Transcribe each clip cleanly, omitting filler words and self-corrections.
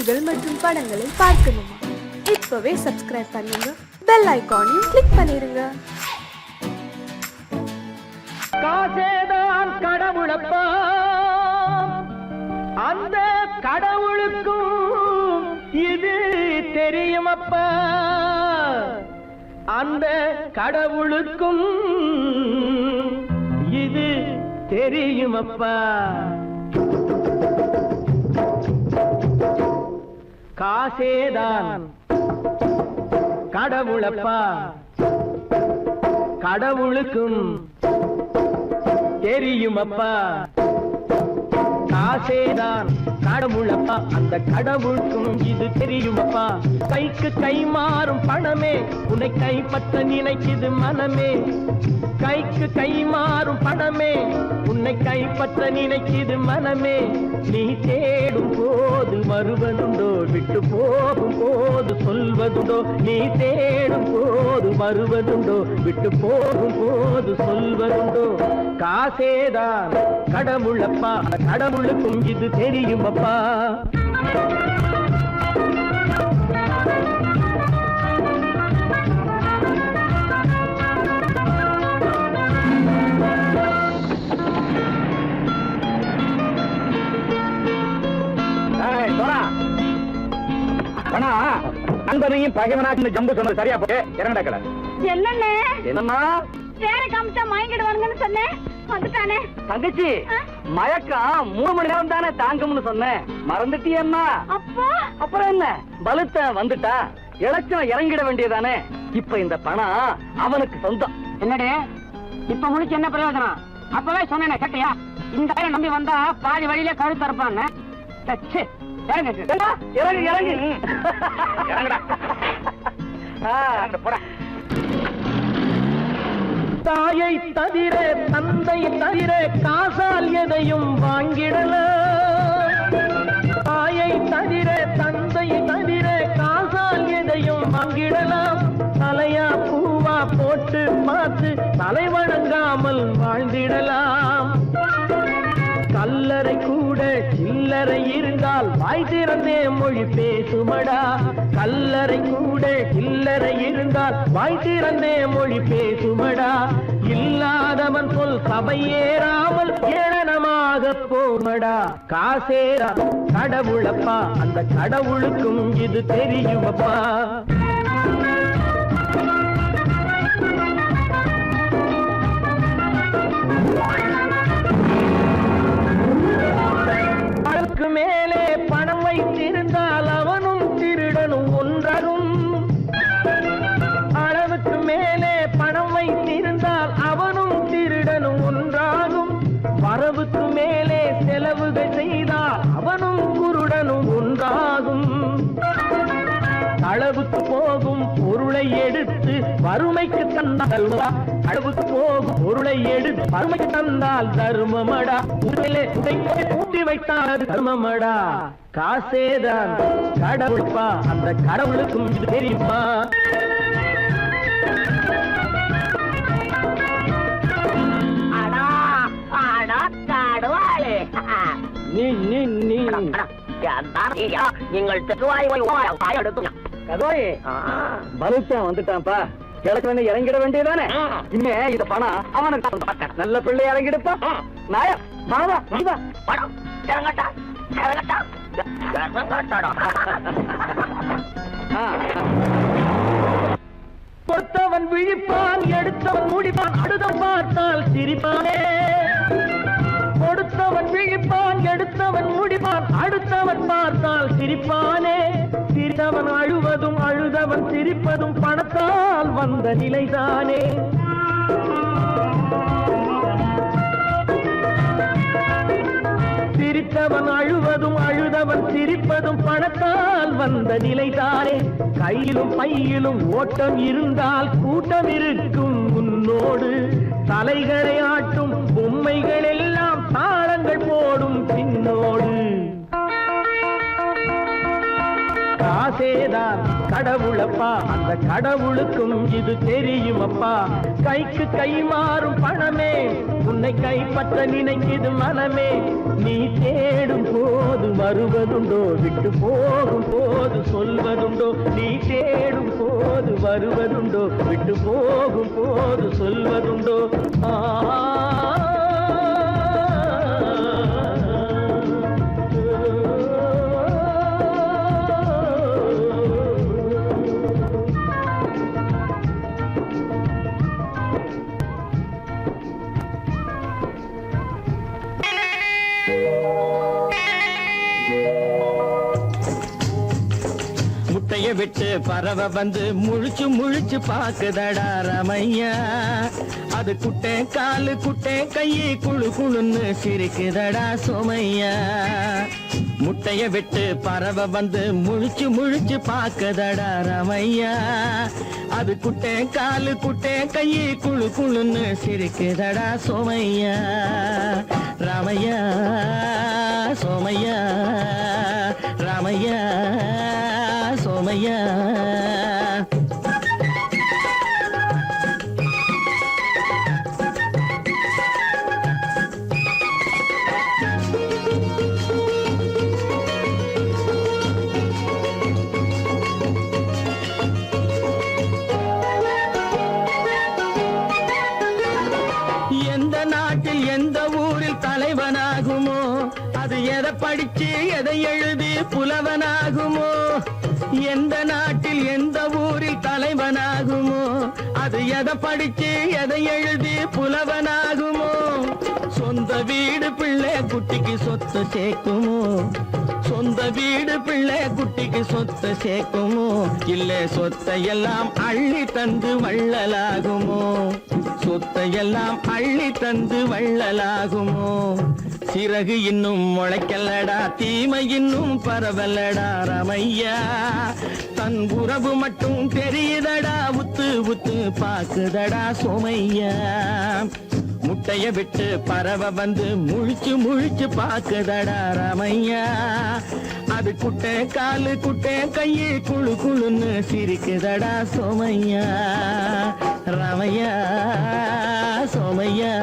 பாடல்கள் மற்றும் படங்களை பார்க்கணுமா? இப்பவே சப்ஸ்கிரைப் பண்ணுங்க, பெல் ஐகானையும் கிளிக் பண்ணிருங்க. காசேதான் கடவுளப்பா, அந்த கடவுளுக்கும் இது தெரியுமப்பா, அந்த கடவுளுக்கும் இது தெரியுமப்பா. காசேதான் கடவுளப்பா, கடவுளுக்கும் தெரியுமப்பா. காசேதான் கடவுளப்பா, அந்த கடவுளுக்கும் இது தெரியுமப்பா. கைக்கு கை மாறும் பணமே உன்னை கைப்பற்ற நினைக்குது மனமே. கைக்கு கை மாறும் பணமே உன்னை கைப்பற்ற நினைக்குது மனமே. நீ தேடும் போது வருவதுண்டோ, விட்டு போகும் போது சொல்வதுண்டோ. நீ தேடும் போது வருவதுண்டோ, விட்டு போகும் போது சொல்வதுண்டோ. காசேதான் கடவுளப்பா, கடவுளுக்கும் இது தெரியுமப்பா. நண்பனையும் பகைவனாக்கு ஜம்பு சொன்னது சரியா போட்டு இறங்கடக்கல. என்னண்ணே என்னம்மா வேற காமிச்சா மயங்கிடுவானுங்கன்னு சொன்னேன், வந்துட்டானே. தங்கச்சி, மயக்கம் 3 மணி நேரம் தானே தாங்கும்னு சொன்னேன், மறந்துட்டியம்மா? அப்பா அப்புறம் என்ன, பலுத்த வந்துட்டா இலட்சம் இறங்கிட வேண்டியதானே. இப்ப இந்த பணம் அவனுக்கு சொந்தம். என்னடே இப்ப முடிச்சு என்ன பிரயோஜனம்? அப்பவே சொன்னேனே கேட்டியா? இந்த பையன் நம்பி வந்தா பாதி வழியில கழுத்து இருப்பான்னு. இறங்கு இறங்கு இறங்குடா. தாயை தவிர தந்தை தவிர காசால் எதையும் வாங்கிடலாம். தாயை தவிர தந்தை தவிர காசால் எதையும் வாங்கிடலாம். தலையா பூவா போட்டு பார்த்து தலை வணங்காமல் வாழ்ந்திடலாம். கல்லறை கூட சில்லறை இருந்தால் வாய் திறந்தே மொழி பேசுமடா. கல்லறை கூட சில்லறை இருந்தால் வாய் திறந்தே மொழி பேசுமடா. இல்லாதவன் சொல் சபையேறாமல் ஏளனமாக போமடா. காசேரா கடவுளப்பா, அந்த கடவுளுக்கும் இது தெரியுமப்பா. அளவுக்கு மேலே பணம் வைத்திருந்தால் அவனும் திருடனும் ஒன்றாகும். அளவுக்கு மேலே பணம் வைத்திருந்தால் அவனும் திருடனும் ஒன்றாகும். வரவுக்கு மேலே செலவுகள் செய்தால் அவனும் குருடனும் ஒன்றாகும். அளவுக்கு போகும் பொருளை எடுத்து வறுமைக்கு தந்தால் அளவுக்கு போகும் பொருளை எடுத்து வறுமைக்கு தந்தால் தர்மமடா. ஊட்டி வைத்தால் தர்மமடா. காசேதான் கடவுள்ப்பா, அந்த கடவுளுக்கும் இது தெரியுமா? நீங்கள் வந்துட்டான்ப்பா, கிழக்கு இறங்கிட வேண்டியதானே. இனிமே இந்த பணம் அவனுக்கு நல்ல பிள்ளை இறங்கிடுப்பா. நாயா மாவா படம் இறங்கட்டா இறங்கட்டா. கொடுத்தவன் விழிப்பான், எடுத்தவன் முடிப்பான், அடுத்தவன் பார்த்தால் சிரிப்பானே. கொடுத்தவன் விழிப்பான், எடுத்தவன் முடிப்பான், அடுத்தவன் பார்த்தால் சிரிப்பானே. சிரித்தவன் அழுவதும் அழுதவன் சிரிப்பதும் பணத்தால் வந்த நிலைதானே. சிரித்தவன் அழுவதும் அழுதவன் சிரிப்பதும் பணத்தால் வந்த நிலைதானே. கையிலும் பையிலும் ஓட்டம் இருந்தால் கூட்டம் இருக்கும் உன்னோடு. தலைகளை ஆட்டும் பொம்மைகள் எல்லாம் தாளங்கள் போடும் பின்னோடு. காசேதான் கடவுளப்பா, அந்த கடவுளுக்கும் இது தெரியுமப்பா. கைக்கு கை மாறும் பணமே உன்னை கைப்பற்ற நினைக்குது மனமே. நீ தேடும் போது வருவதுண்டோ, விட்டு போகும் போது சொல்வதுண்டோ. நீ தேடும் போது வருவதுண்டோ, விட்டு போகும் போது சொல்வதுண்டோ. முட்டைய விட்டு பறவை வந்து முழிச்சு முழிச்சு பாக்குதடா ரமையா. அது குட்டை காலு குட்டை கையை குழு குழுன்னு சிரிக்குதடா சோமையா. முட்டைய விட்டு பறவை வந்து முழிச்சு முழிச்சு பாக்குதடா ரமையா. அது குட்டை காலு குட்டை கையை குழு குழுன்னு சிரிக்குதடா சோமையா. ராமையா சோமையா, ராமையா சோமையா. எந்த நாட்டில் எந்த ஊரில் தலைவனாகுமோ, அது எதை படிச்சு எதை எழுதி புலவனாகுமோ. எந்த நாட்டில் எந்த ஊரில் தலைவனாகுமோ, அது எதை படிச்சு எதை எழுதி புலவனாகுமோ. சொந்த வீடு பிள்ளை குட்டிக்கு சொத்து சேர்க்குமோ, சொந்த வீடு பிள்ளை குட்டிக்கு சொத்து சேர்க்குமோ. இல்லை சொத்தையெல்லாம் அள்ளி தந்து வள்ளலாகுமோ, சொத்தையெல்லாம் அள்ளி தந்து வள்ளலாகுமோ. சிறகு இன்னும் முளைக்கல்லடா, தீமை இன்னும் பரவலடா ரமையா. தன் உறவு மட்டும் தெரியுதடா, உத்து உத்து பாக்குதடா சோமையா. முட்டைய விட்டு பறவை வந்து முழிச்சு முழிச்சு பாக்குதடா ரமையா. அது குட்டை காலு குட்டை கையை குழு குழுன்னு சிரிக்குதடா சோமையா. ரமையா சோமையா.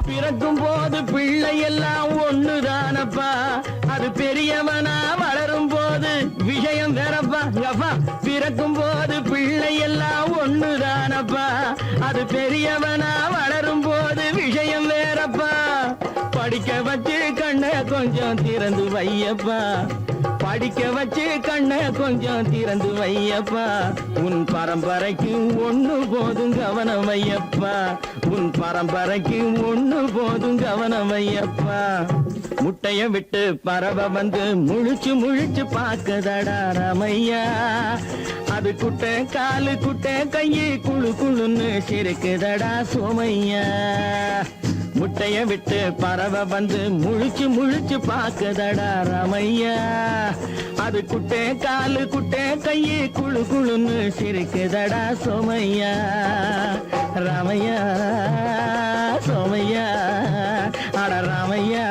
பிறக்கும் போது பிள்ளை எல்லாம் ஒண்ணுதானப்பா, அது பெரியவனா வளரும் போது விஷயம் வேறப்பா. பிறக்கும் போது பிள்ளை எல்லாம் ஒண்ணுதானப்பா, அது பெரியவனா வளரும் போது விஷயம் வேறப்பா. படிக்க வச்சு கண்ணை கொஞ்சம் திறந்து வையப்பா, படிக்க வச்சு கண்ணை கொஞ்சம் திறந்து வையப்பா. உன் பரம்பரைக்கு ஒண்ணு போதும் கவனம் ஐயப்பா, உன் பரம்பரைக்கு ஒண்ணு போதும் கவனம் ஐயப்பா. முட்டைய விட்டு பறவை வந்து முழிச்சு முழிச்சு பாக்குதடா ரமையா. அது குட்டை காலு குட்டை கையை குழு குழுன்னு சிரிக்குதடா சோமையா. முட்டைய விட்டு பறவை வந்து முழிச்சு முழிச்சு பாக்குதடா ரமையா. அது குட்டை காலு குட்டை கையை குழு குழுன்னு சிரிக்குதடா சோமையா. ராமையா சோமையா, அட ராமையா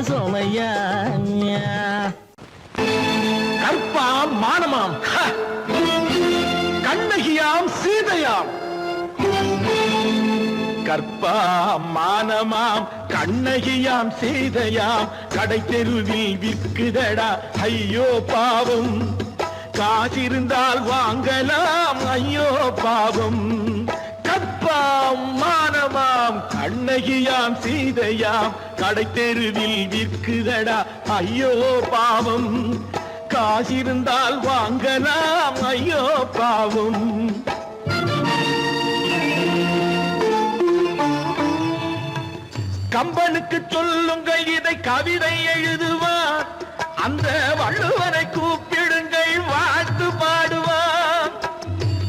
சோமையா. கற்பாம் மானமாம், கண்ணகியாம் சீதையாம். கற்பாம் மானமாம் கண்ணகியாம் சீதையாம், கடை தெருவில் விற்குதடா ஐயோ பாவம். காசிருந்தால் வாங்கலாம் ஐயோ பாவம். கற்பாம் மானமாம் கண்ணகியாம் சீதையாம், கடை தெருவில் விற்குதடா ஐயோ பாவம். காசிருந்தால் வாங்கலாம் ஐயோ பாவம். கம்பனுக்கு சொல்லுங்கள் இதை கவிதை எழுதுவார், அந்த வள்ளுவனை கூப்பிடுங்கள் வாழ்த்து பாடுவார்.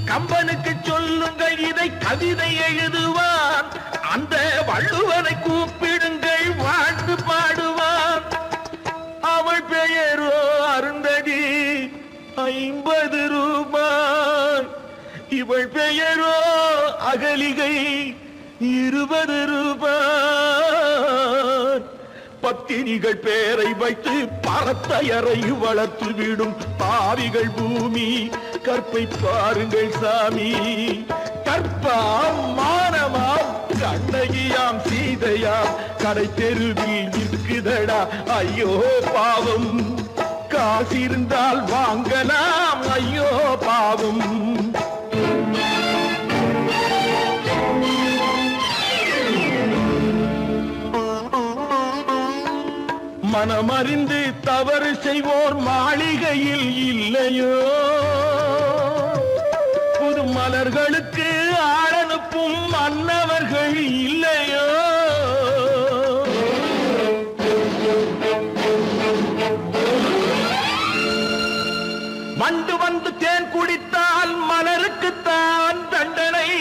கம்பனுக்கு சொல்லுங்கள் இதை கவிதை எழுதுவார், அந்த வள்ளுவனை கூப்பிடுங்கள் வாழ்த்து பாடுவார். அவள் 50 ரூபாய். இவள் பெயரோ அகலிகை 20 ரூபாய். பத்தினிகள் பேரை வைத்து பரத்தையறை வளர்த்து விடும் பாவிகள் பூமி. கற்பை பாருங்கள் சாமி, கற்பாம் மானமாம் கண்ணகியாம் சீதையாம் கடை தெருவில் இருக்குதடா. ஐயோ பாவம், காசிருந்தால் வாங்கலாம். ஐயோ பாவம். மனமறிந்து தவறு செய்வோர் மாளிகையில் இல்லையோ? புது மலர்களுக்கு ஆளனுப்பும் மன்னவர்கள் இல்லையோ? வண்டு வந்து தேன் குடித்தால் மலருக்குத்தான் தண்டனை.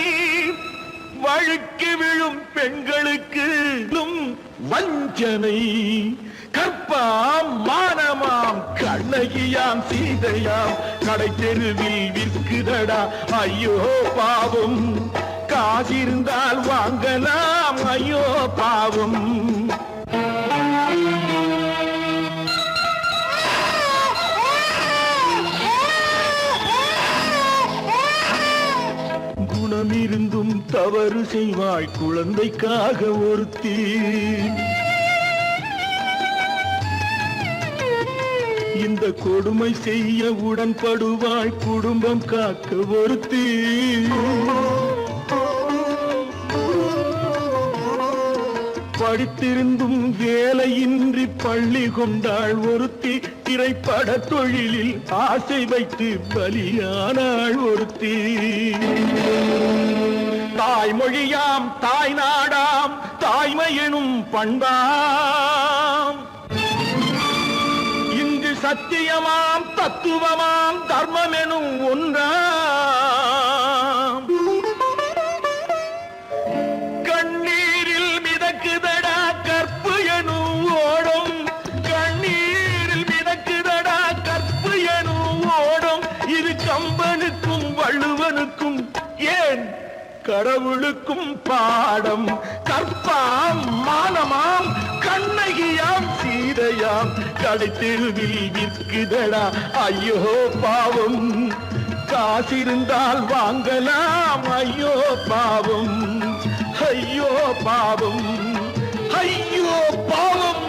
வழுக்கி விழும் பெண்களுக்கு வஞ்சனை. கற்பாம் மானமாம் கண்ணகியாம் சீதையாம் கடை தெருவில் விற்குதடா. ஐயோ பாவம், காசிருந்தால் வாங்கலாம். ஐயோ பாவம். குணமிருந்தும் தவறு செய்வாய் குழந்தைக்காக ஒருத்தி. இந்த கொடுமை செய்ய உடன்படுவாய் குடும்பம் காக்க ஒருத்தி. படித்திருந்தும் வேலையின்றி பள்ளி கொண்டாள் ஒருத்தி. திரைப்பட தொழிலில் ஆசை வைத்து பலியானாள் ஒருத்தி. தாய்மொழியாம் தாய் நாடாம் தாய்மை எனும் பண்பாம். இங்கு சத்தியமாம் தத்துவமாம் தர்மம் எனும் ஒன்றாம். கண்ணீரில் மிதக்குதடா கற்பு எனும் ஓடும். கண்ணீரில் மிதக்குதடா கற்பு எனும் ஓடும். இது கம்பனுக்கும் வள்ளுவனுக்கும் ஏன் கடவுளுக்கும் பாடம். கற்பாம் மானமாம் கண்ணகியாம் சீதையாம் கடை தெருவில் விற்குதடா. ஐயோ பாவம், காசிருந்தால் வாங்கலாம். ஐயோ பாவம், ஐயோ பாவம், ஐயோ பாவம்.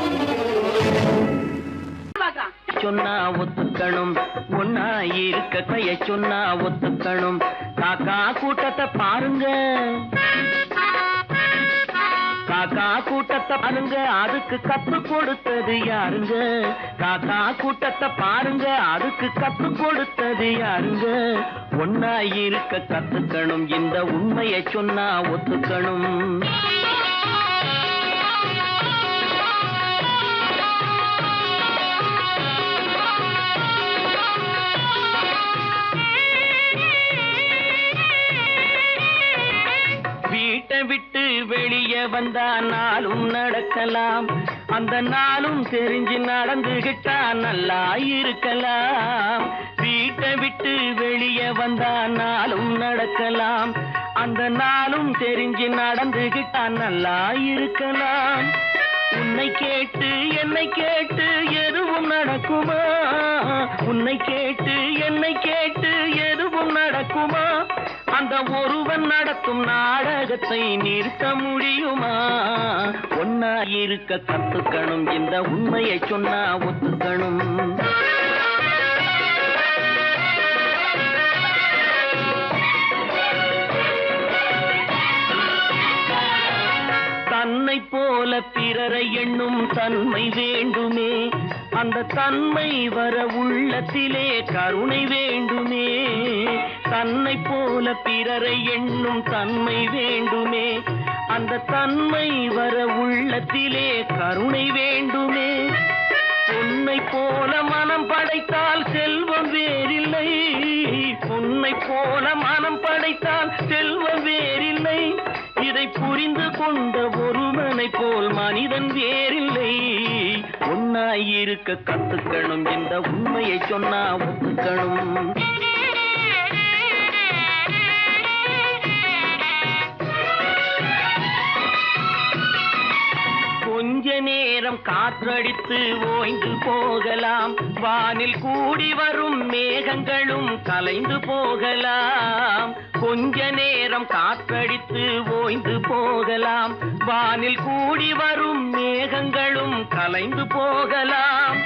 சொன்னா ஒத்துக்கணும், ஒன்னா இருக்க கைய சொன்னா ஒத்துக்கணும். காக்கா கூட்டத்தை பாருங்க, காக்கா கூட்டத்தை பாருங்க, அதுக்கு கத்து கொடுத்தது யாருங்க? காக்கா கூட்டத்தை பாருங்க, அதுக்கு கத்து கொடுத்தது யாருங்க? ஒன்னா இருக்க கத்துக்கணும், இந்த உண்மையை சொன்னா ஒத்துக்கணும். விட்டு வெளியே வந்தா நாளும் நடக்கலாம், அந்த நாளும் தெரிஞ்சு நடந்துகிட்டா நல்லா இருக்கலாம். வீட்டை விட்டு வெளியே வந்தா நாளும் நடக்கலாம், அந்த நாளும் தெரிஞ்சு நடந்துகிட்டா நல்லா இருக்கலாம். உன்னை கேட்டு என்னை கேட்டு எதுவும் நடக்குமா? உன்னை கேட்டு என்னை கேட்டு எதுவும் நடக்குமா? அந்த ஒருவன் நடத்தும் நாடகத்தை நிறுத்த முடியுமா? ஒன்னா இருக்க கத்துக்கணும், இந்த உண்மையை சொன்னா ஒத்துக்கணும். தன்னை போல பிறரை எண்ணும் தன்மை வேண்டுமே, அந்த தன்மை வர உள்ளத்திலே கருணை வேண்டுமே. தன்னை போல பிறரை எண்ணும் தன்மை வேண்டுமே, அந்த தன்மை வர உள்ளத்திலே கருணை வேண்டுமே. பொன்னை போல மனம் படைத்தால் செல்வம் வேறில்லை, பொன்னை போல மனம் படைத்தால் செல்வம் வேறில்லை. இதை புரிந்து கொண்ட ஒருவனை போல் மனிதன் வேறில்லை. ஒன்னாயிருக்க கத்துக்கணும், இந்த உண்மையை சொன்னா ஒத்துக்கணும். கொஞ்ச நேரம் காற்றடித்து ஓய்ந்து போகலாம், வானில் கூடி வரும் மேகங்களும் கலைந்து போகலாம். கொஞ்ச நேரம் காற்றடித்து ஓய்ந்து போகலாம், வானில் கூடி வரும் மேகங்களும் கலைந்து போகலாம்.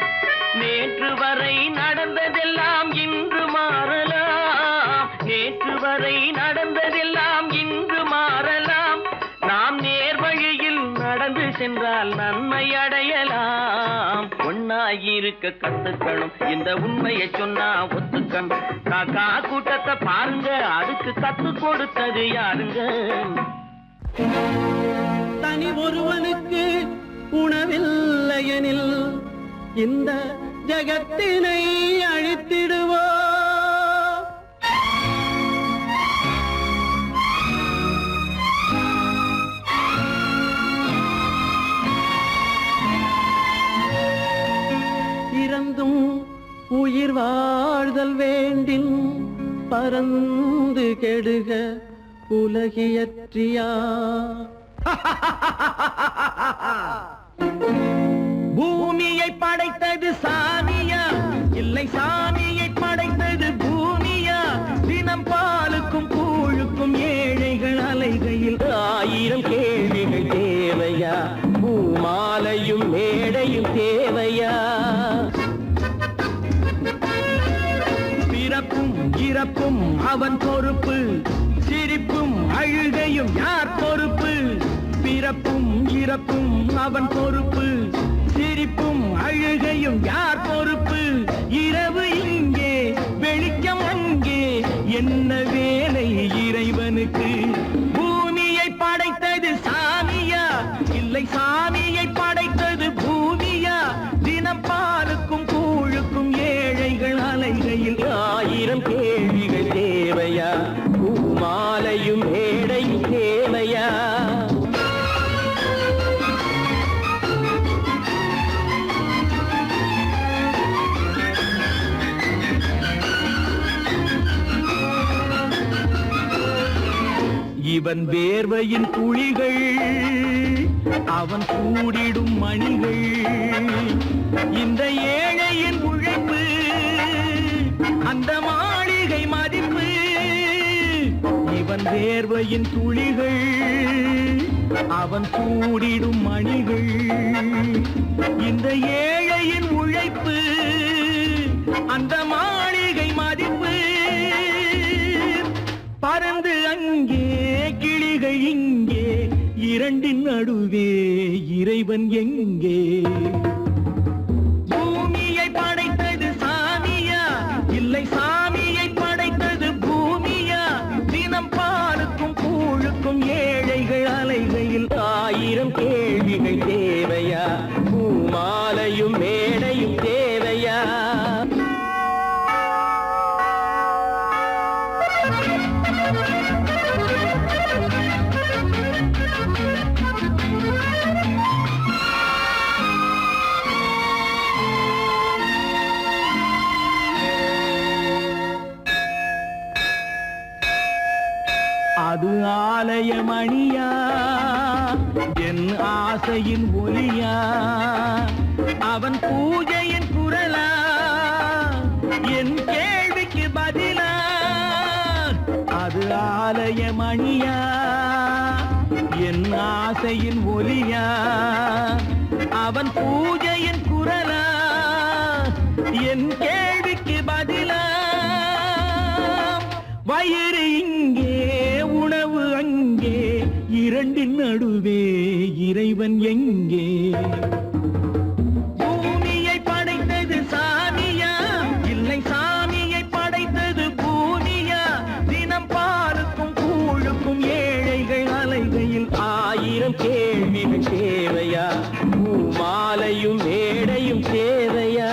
நேற்று வரை நடந்ததெல்லாம் இன்று மாறலாம், நேற்று வரை நடந்ததெல்லாம் இன்று மாறலாம். நாம் நேர்வழியில் நடந்து சென்றால் நன்மை அடையலாம். ஒன்னாயிருக்க கத்துக்கணும், இந்த உண்மையை சொன்னா ஒத்துக்கணும். காக்கா கூட்டத்தை பாருங்க, அதுக்கு கத்து கொடுத்தது யாருங்க? தனி ஒருவனுக்கு உணவில்லையெனில் இந்த ஜகத்தினை அழித்திடுவோ. இறந்தும் உயிர் வாழ்தல் வேண்டின் பறந்து கெடுக உலகியற்றியா. பூமியை படைத்தது சாமியா, இல்லை சாமியை படைத்தது பூமியா? தினம் பாலுக்கும் கூழுக்கும் ஏழைகள் அலைகையில் 1000 கேள்விகள் தேவையா? பூமாலையும் மேடையும் தேவையா? பிறப்பும் இறப்பும் அவன் பொறுப்பு, சிரிப்பும் அழுகையும் யார் பொறுப்பு? பிறப்பும் இறப்பும் அவன் பொறுப்பு, சிரிப்பும் அழுகையும் யார் பொறுப்பு? இரவு இங்கே வெளிச்சம் அங்கே, என்ன வேலை இறைவனுக்கு? பூமியை படைத்தது சாமியா, இல்லை சாமியை படைத்தது பூமியா? தினம் பாலுக்கும் கூழுக்கும் ஏழைகள் அலைகையில் 1000 கேள்விகள் தேவையா? பூமாலையும் மேடையும் தேவையா? இவன் வேர்வையின் துளிகள், அவன் கூடிடும் மணிகள். இந்த ஏழையின் உழைப்பு, அந்த மாளிகை மதிப்பு. இவன் வேர்வையின் துளிகள், அவன் கூடிடும் மணிகள். இந்த ஏழையின் உழைப்பு, அந்த மாளிகை மதிப்பு. பறந்து அங்கே கிளிகள் இங்கே, இரண்டின் நடுவே இறைவன் எங்கே? பூமியை படைத்தது சாமியா, இல்லை சாமியை படைத்தது பூமியா? தினம் பாலுக்கும் கூழுக்கும் ஏழைகள் அலைகையில் 1000 கேள்விகள் தேவையா? பூமாலையும் மேடையும் தேவையா? அது ஆலயமணியா, என் ஆசையின் ஒலியா? அவன் பூஜையின் குரலா, என் கேள்விக்கு பதிலா? அது ஆலயமணியா, என் ஆசையின் ஒலியா? அவன் பூஜையின் குரலா, என் கேள்விக்கு பதிலா? வயிறு இங்கே உணவு அங்கே, இரண்டின் நடுவே இறைவன் எங்கே? பூமியை படைத்தது சாமியா, இல்லை சாமியை படைத்தது பூமியா? தினம் பாலுக்கும் கூழுக்கும் ஏழைகள் அலைகையில் 1000 கேள்விகள் தேவையா? பூமாலையும் மேடையும் தேவையா?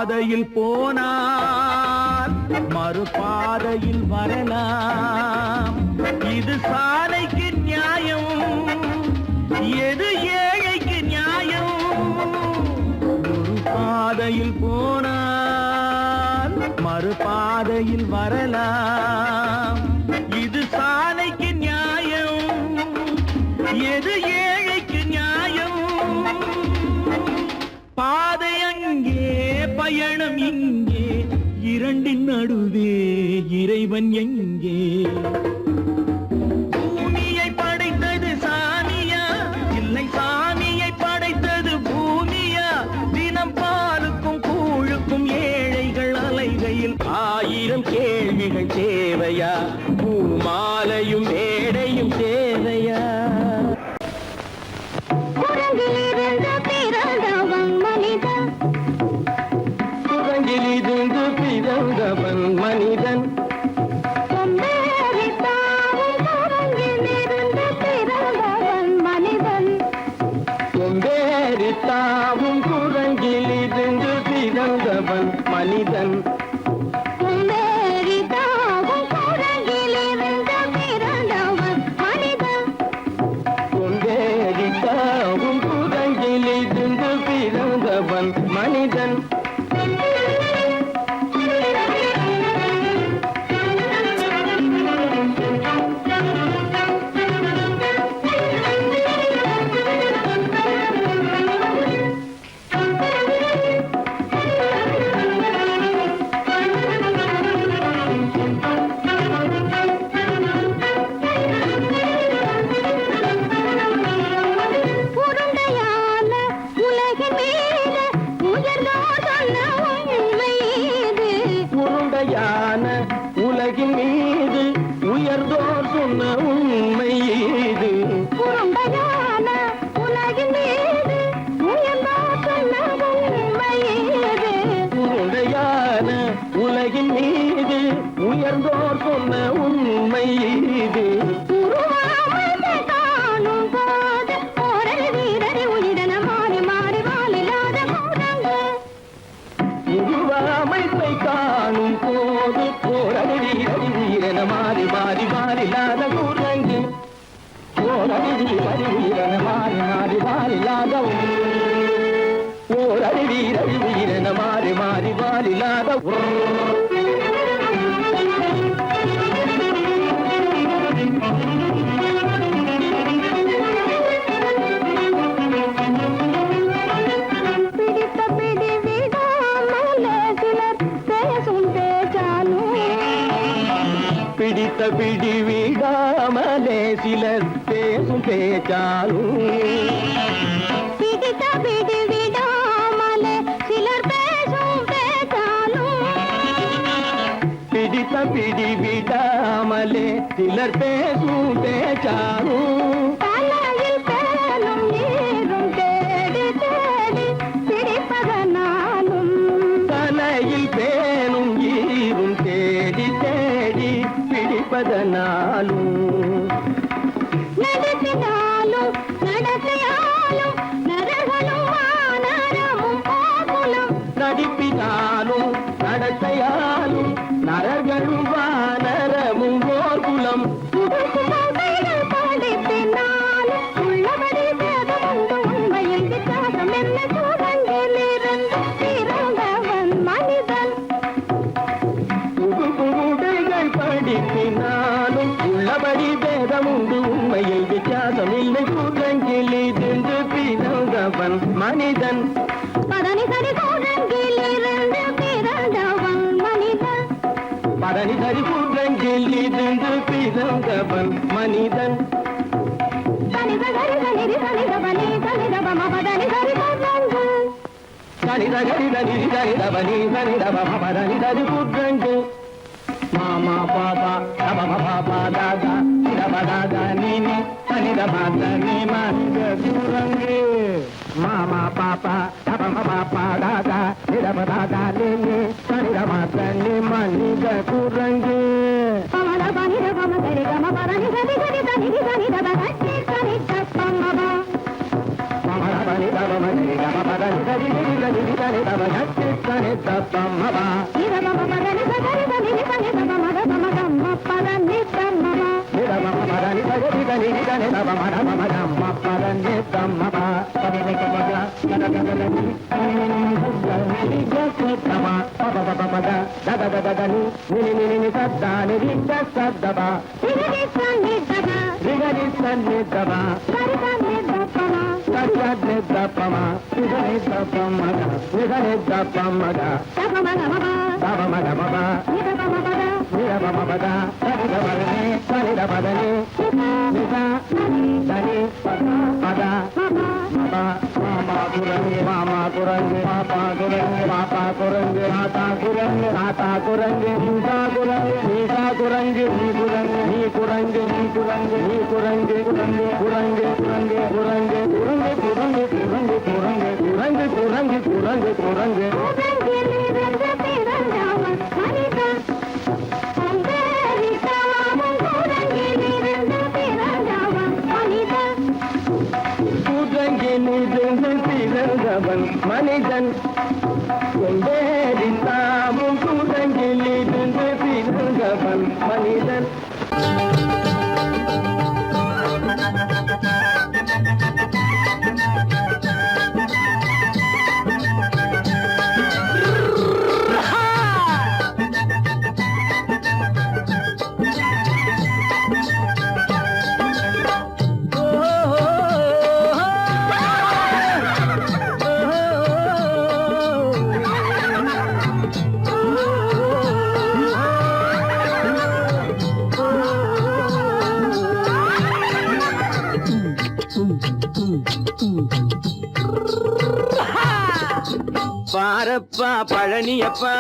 பாதையில் போனால் மறுபாதையில் வரலாம். இது சாலைக்கு நியாயம், எது ஏழைக்கு நியாயம்? ஒரு பாதையில் போனால் மறுபாதையில் வரலாம். இது சாலைக்கு நியாயம், எது ஏழைக்கு நியாயம்? பாதை அங்கே, பயணம் இங்கே, இரண்டின் நடுவே இறைவன் எங்கே? பூமியை படைத்தது சாமியா, இல்லை சாமியை படைத்தது பூமியா? தினம் பாலுக்கும் கூழுக்கும் ஏழைகள் அலைகையில் 1000 கேள்விகள் தேவையா? பூமாலையும் மேடையும் தேவையா? குரங்கிலிருந்து பிறந்தவன் மனிதன், குரங்கிலிருந்து பிறந்தவன் மனிதன். கொம்பேறித்தாவும் குரங்கிலிருந்து பிறந்தவன் மனிதன். கொம்பேறித்தாவும் குரங்கிலிருந்து பிறந்தவன் மனிதன். கொம்பேறித்தாவும் குரங்கிலிருந்து பிறந்தவன் மனிதன். கொம்பேறித்தாவும் குரங்கிலிருந்து பிறந்தவன் மனிதன். உருண்டையான உலகின் மீது உயர்ந்தோர் சொன்ன உண்மை இது. உருண்டையான உலகின் மீது உயர்ந்தோர் சொன்ன உண்மை இது. உருண்டையான உலகின் மீது உயர்ந்தோர் சொன்ன உண்மை இது. உருண்டையான உலகின் மீது உயர்ந்தோர் சொன்ன உண்மை இது. உருவாமையை காணும் போது ஓரடி வீரடி உயிரென மாறி மாறி வாழில்லாத குரங்கு. உருவமைப்பை காணும் போது போரடி வீரன மாறி மாறி மாறில்லாத குரங்கு. போரடி வீரன மாறி மாறி மாறில்லாத ஓரடி வீரன மாறி மாறி மாறில்லாத பிடித்த பிடி விடாமலே சிலர் பேசும் பேச்சாலும். பிடித்த பிடி விடாமலே சிலர் பேசும் பேச்சாலும். பிடித்த பிடி விடாமலே சிலர் பேசும் பேச்சாலும். பிடித்த பிடி விடாமலே சிலர் பேசும் பேச்சாலும். தலையில் பேனும் நீரும் தேடி தேடி பிடிப்பதனாலும். தலையில் பேனும் ஈரும் தேடி தேடி பிடிப்பதனாலும். நடத்தினாலும் நடத்தையாலும் நரகளும் வானரமும் கோகுலம். நடிப்பினாலும் நடத்தையாலும் நரர்களும் வானரமும் கோகுலம். உடுக்குமோதைகள் படிப்பினாலும் உள்ளபடி வேதமுண்டு உண்மையில் வித்தியாசம் என்ன? குரங்கிலிருந்து பிறந்தவன் மனிதன். உடைகள் படிப்பினாலும் உள்ளபடி பேதமுண்டு உண்மையை வித்தியாசம் இல்லை. குரங்கிலிருந்து பிறந்தவன் மனிதன். பதனி சரி குரங்கிலிருந்து பிறந்தவன் மனிதன். பதனி சரி குரங்கிலிருந்து பிறந்தவன் மனிதன். தனித கரித நிதி தனித பனி தனித பம பதனி சரி குரங்கு. தனித கரித நிதி தனித பனி தனித பம பதனி சரி குரங்கு. மாமா பாபா தப பாபா தாதா தப தாதா நீனி தனித மாத நீ மனித குரங்கு. மாமா பாப்பா தப பாப்பா தாதா தப தாதா நீனி தனித மாத நீ மனித குரங்கு. பமத பனித பம சரி கம பதனி சரி சரி தனிதி தனித பதனி சரி தப்பமபா. பமத பனி தப மனி கம பதனி சரி నిరి సని దమ గట్టి సని దప్పమమ నిరమ మదని సగరి దని సని దమ మద మమ గమ్మ పదని దమ్మమ నిరమ మదని సగరి దని సని దమ మద మమ గమ్మ పదని దమ్మమ పదని కమగ గనగనని నిని గసతమ పపపపద దదదదని నిని సద్దాని సద్దబ నిరని సని దమ నిగని సని దమ సరిదని దప్పమ సరిదని దప్పమ నిగని దప్పమగ నిగని దప్పమగ దమమ దమమగ మమ నిరమ మద నిరమమద సరిదమని సరిదమదని నిస దని పద మమ మామా కురంగి మామా కురంగి పాపా కురంగి పాపా కురంగి మాతా కురంగి మాతా కురంగి నీసా కురంగి నీసా కురంగి నీ కురంగి నీ కురంగి నీ కురంగి నీ కురంగి కురంగి కురంగి కురంగి కురంగి కురంగి కురంగి కురంగి కురంగి కురంగి కురంగి కురంగి కురంగి కురంగి నిరంజ తిరంజావ మనిత అందేరిత కురంగి నిరంజ తిరంజావ మనిత குரங்கி நீதிருந்து பிறந்தவன் மனிதன் கொண்டேரித்தாமும் குரங்கி நீதிருந்து பிறந்தவன் மனிதன் பாரப்பா பழனியப்பா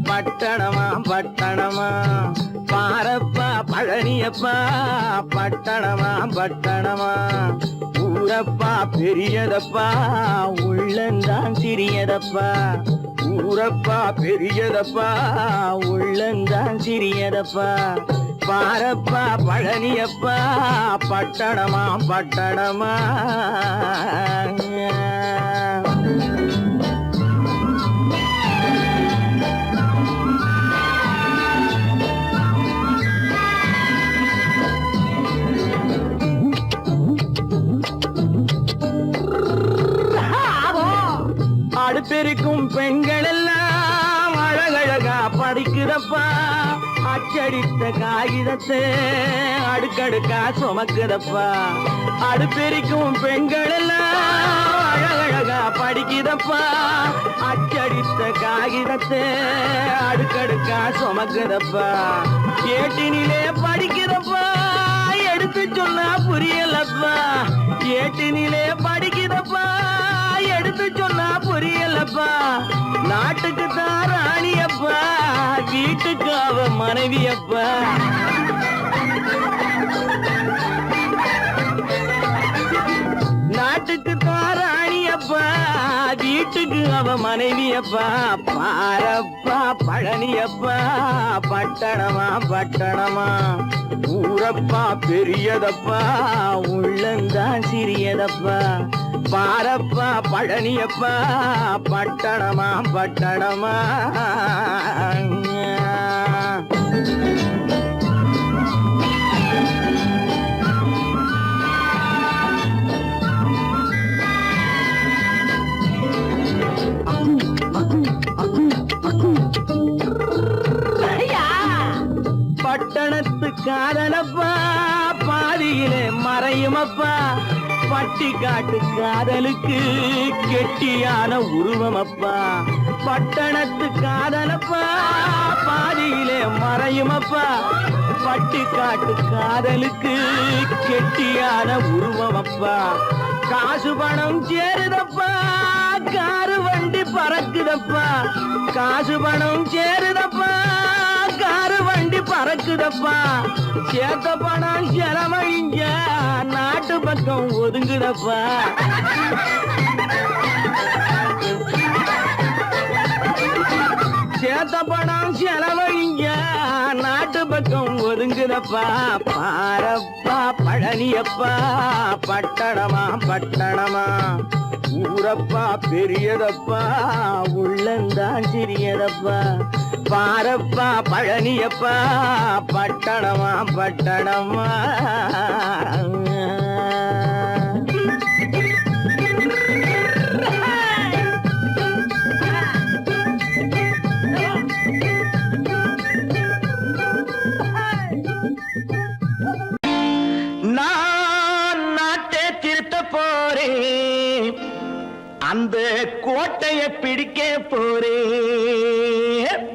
பட்டணமா பட்டணமா பாரப்பா பழனியப்பா பட்டணமா பட்டணமா ஊரப்பா பெரியதப்பா உள்ளந்தான் சிறியதப்பா ஊரப்பா பெரியதப்பா உள்ளந்தான் சிறியதப்பா பாரப்பா பழனியப்பா பட்டணமா பட்டணமா அடுப்பெருக்கும் பெண்கள் எல்லாம் அழகழகா படிக்கிறப்பா அச்சடித்த காகிதத்தை அடுக்கடுக்கா சுமக்குதப்பா அடுப்பெருக்கும் பெண்கள் எல்லாம் அழகழகா படிக்கிறப்பா அச்சடித்த காகிதத்தை அடுக்கடுக்கா சுமக்குதப்பா ஏட்டினிலே படிக்கிறப்பா எடுத்து சொன்னா புரியலப்பா ஏட்டினிலே படிக்கிறப்பா எடுத்து சொன்னா புரியலப்பா நாட்டுக்கு தான் ராணியப்பா வீட்டுக்கு அவ மனைவியப்பா நாட்டுக்கு தான் ராணியப்பா வீட்டுக்கு அவ மனைவியப்பா பாரப்பா பழனியப்பா பட்டணமா பட்டணமா ஊரப்பா பெரியதப்பா உள்ளந்தான் சிறியதப்பா பாரப்பா பழனியப்பா பட்டணமா பட்டணமா பட்டணத்து காதலப்பா பாதியிலே மறையுமப்பா பட்டி காட்டு காதலுக்கு கெட்டியான உருவமப்பா பட்டணத்து காதலப்பா பாதியிலே மறையுமப்பா பட்டி காட்டு காதலுக்கு கெட்டியான உருவமப்பா காசு பணம் சேருதப்பா காரு வண்டி பறக்குதப்பா காசு பணம் சேருதப்பா காரு வண்டி பறக்குதப்பா சேத்த பணம் செலவழிஞ்ச நாட்டு பக்கம் ஒதுங்குதப்பா சேத்த பணம் செலவழிஞ்ச நாட்டு பக்கம் ஒதுங்குதப்பா பாரப்பா பழனியப்பா பட்டணமா பட்டணமா ஊரப்பா பெரியதப்பா உள்ளந்தான் சிறியதப்பா பாரப்பா பழனியப்பா பட்டணமா பட்டணமா நான் நாட்டை திருத்த போறேன் அந்த கோட்டையை பிடிக்க போறேன்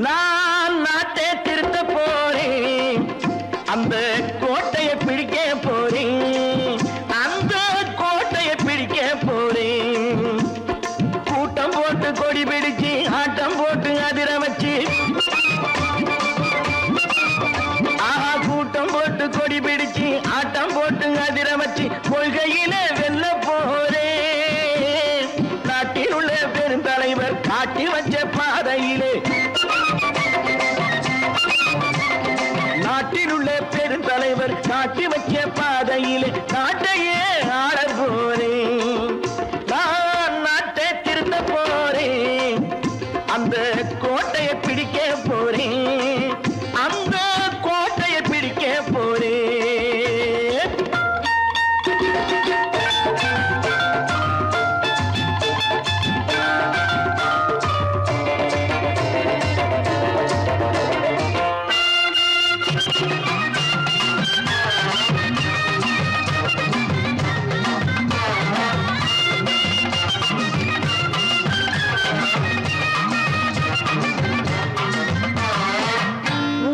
நான் நாட்டை திருத்த போறேன் அந்த கோட்டையை பிடிக்க போறேன் அந்த கோட்டையை பிடிக்க போறேன் கூட்டம் போட்டு கொடி பிடிச்சு ஆட்டம் போட்டு அதிர வச்சு கூட்டம் போட்டு கொடி பிடிச்சு ஆட்டம் போட்டு அதிர வச்சு கொள்கையில வெல்ல போறே நாட்டில் உள்ள பெருந்தலைவர் காட்டி வச்ச பாதையிலே நாட்டில் உள்ள பெருந்தலைவர் காட்டி வச்ச பாதையிலே நாட்டையே ஆள போறேன் நான் நாட்டை திருத்த போறேன் அந்த கோட்டையை பிடிக்க போறேன் அந்த கோட்டையை பிடிக்க போறேன்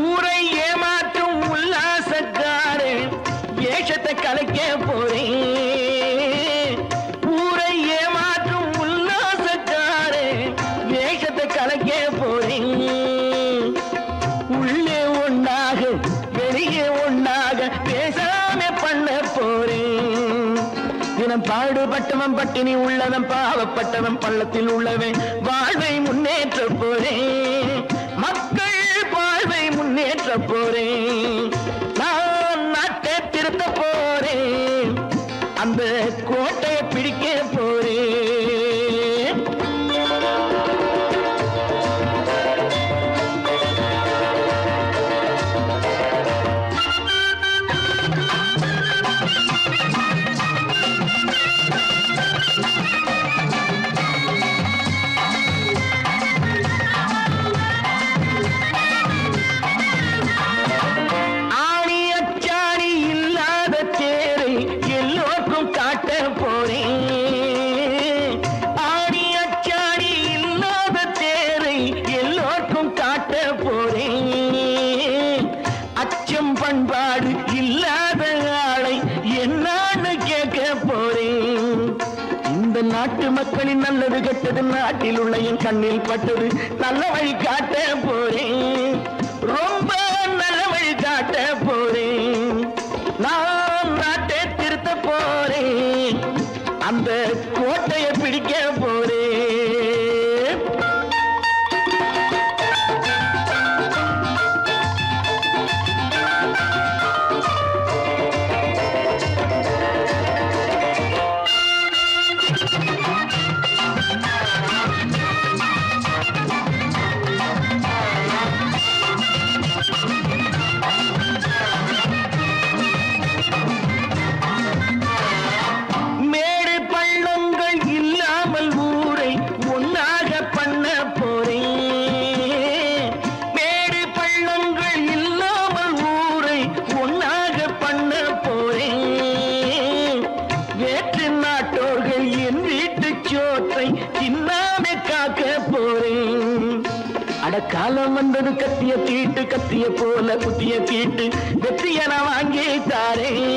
ஊரை ஏமாற்றும் உல்லாசக்காரன் ஏஷத்தை கலைக்க போறேன் ஊரை ஏமாற்றும் உல்லாசக்காரன் ஏஷத்தை கலைக்க போறேன் உள்ளே ஒன்றாக வெளியே ஒன்றாக பேசாம பண்ண போறேன் தினம் பாடுபட்டவன் பட்டினி உள்ளவன் பாவப்பட்டவன் பள்ளத்தில் உள்ளவன் வாழ்வை முன்னேற்ற போறேன் மக்கள் வாழ்வை முன்னேற்ற போறேன் நான் நாட்டை திருத்த போறேன் அந்த கோட்டையை பிடிக்க போறேன் ஆணி அச்சாணி இல்லாத தேரை எல்லோருக்கும் காட்ட போறேன் ஆணி அச்சாணி இல்லாத தேரை எல்லோருக்கும் காட்ட போறேன் அச்சம் பண்பாடு இல்லாத ஆளை என்னான்னு கேட்க போறேன் இந்த நாட்டு மக்களின் நல்லது கெட்டது நாட்டில் உள்ள என் கண்ணில் பட்டது நல்ல வழி காட்ட போறேன் ரொம்ப நல்ல வழி காட்ட போறேன் நான் நாட்டை திருத்த போறேன் அந்த கோட்டையை பிடிக்க போறேன் மேடு பள்ளங்கள் இல்லாமல் ஊரை ஒன்னாக பண்ண போறேன் மேடு பள்ளங்கள் இல்லாமல் ஊரை ஒன்னாக பண்ண போறேன் வேற்று நாட்டோர்கள் என் வீட்டு சோற்றை தின்னாமே காக்க போறேன் அடக்காலம் வந்தது கத்திய தீட்டு கத்திய போல குத்திய தீட்டு வெற்றிய நான் வாங்கி தாரேன்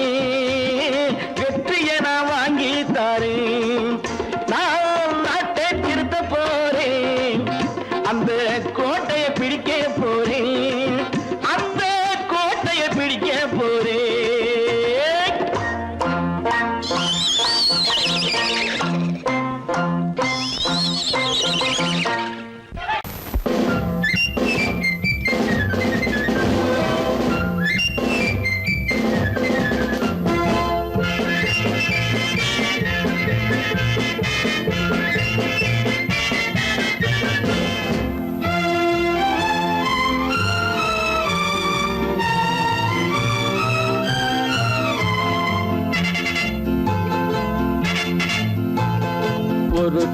வெற்றிய நான் வாங்கி தாரேன் நான் நாட்டை திருத்த போறேன் அந்த கோட்டையை பிடிக்க போறேன் அந்த கோட்டையை பிடிக்க போறேன்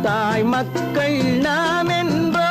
தாய் மக்கள் நாம் என்போம்,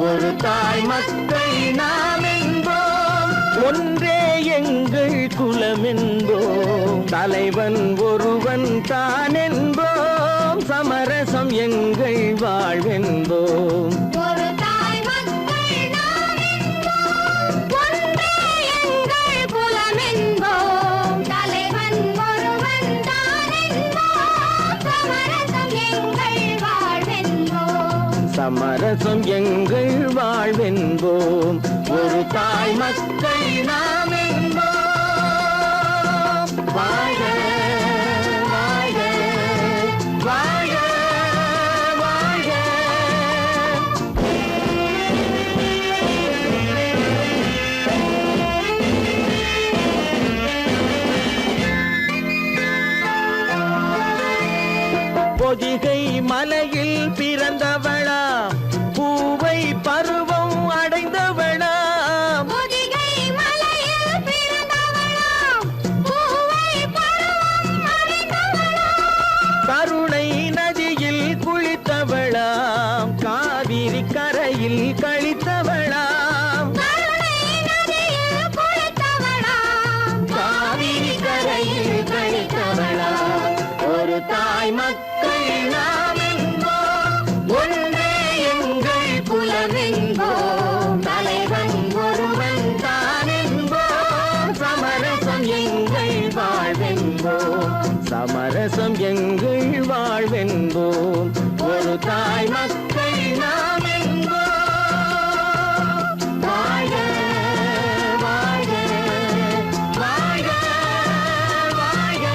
ஒரு தாய் மக்கள் நாம் என்போம், ஒன்றே எங்கள் குலம் என்போம், தலைவன் ஒருவன் தான் என்போம், சமரசம் எங்கள் வாழ்வென்போம். ஒரு தாய் மக்கள் நாம் என்போம், ஒன்றே எங்கள் குலம் என்போம், தலைவன் ஒருவன் தான் என்போம், சமரசம் எங்கள் வாழ்வென்போம். சமரசம் எங்கள் வாழ்வென்போம், ஒரு தாய் மக்கள் நாம் என்போம். வாழ்க வாழ்க வாழ்க வாழ்க. பொதிகை மலையில் பிறந்தவளா, பூவை பருவம் அடைந்தவளா, பொதிகை மலையில் பிறந்தவளாம், பூவை பருவம் அடைந்தவளாம், கருணை நதியில் குளித்தவளாம், காவிரி கரையில் கழித்தவளாம், கருணை நதியில் குளித்தவளாம், காவிரி கரையில் கழித்தவளாம். ஒரு தாய் மக்கள் நாம் என்போம், ஒன்றே எங்கள் குலம் என்போம், தலைவன் ஒருவன் தான் என்போம், சமரசம் எங்கள் வாழ்வென்போம், சமரசம் எங்கள் வாழ்வென்போம், ஒரு தாய் மக்கள் நாம் என்போம். வாழ்க வாழ்க வாழ்க வாழ்க.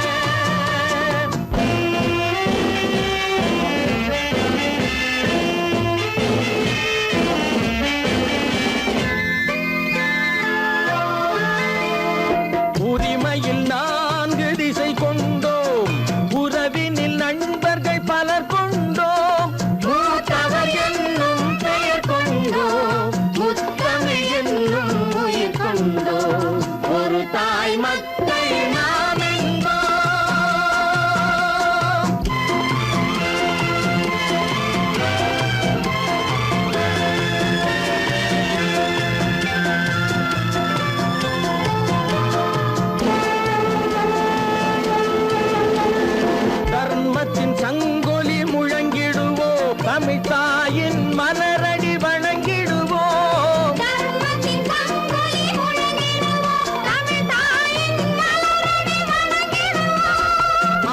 உரிமையில் 4 திசை கொண்டோம், உறவினில் நண்பர்கள் பலர் கொண்டோம், மூத்தவர் என்னும் பெயர் கொண்டோம், முத்தமிழ் என்னும் உயிர் கொண்டோம், ஒரு தாய் மக்கள் நாம் என்போம். தர்மத்தின் சங்கொலி முழங்கிடுவோம், தமிழ் தாயின் மலரடி வணங்கிடுவோம், தர்மத்தின் சங்கொலி முழங்கிடுவோம், தமிழ் தாயின் மலரடி வணங்கிடுவோம்,